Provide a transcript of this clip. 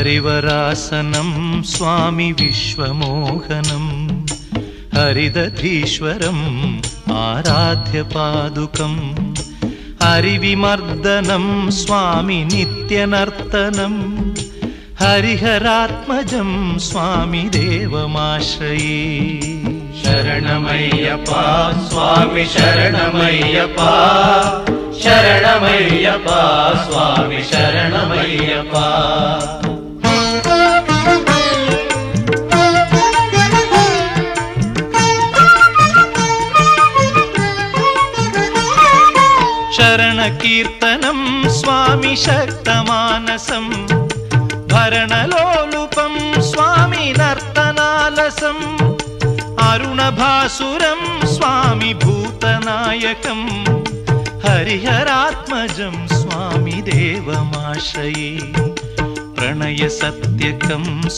हरिवरासनं स्वामी विश्वमोहनं हरिदधीश्वरम् आराध्यपादुकम् हरिविमर्दनं स्वामी नित्यनर्तनं हरिहरात्मजं स्वामी देवमाश्रये। शरणमय्यप्पा स्वामी शरणमय्यप्पा शरणमय्यप्पा स्वामी शरणमय्यप्पा। शरणकीर्तनं स्वामी शक्तमानसं भरणलोलुपं स्वामी नर्तनालसं अरुणभासुरं स्वामी भूतनायकं हरिहरात्मजं स्वामी देवमाश्रये। प्रणयसत्यकं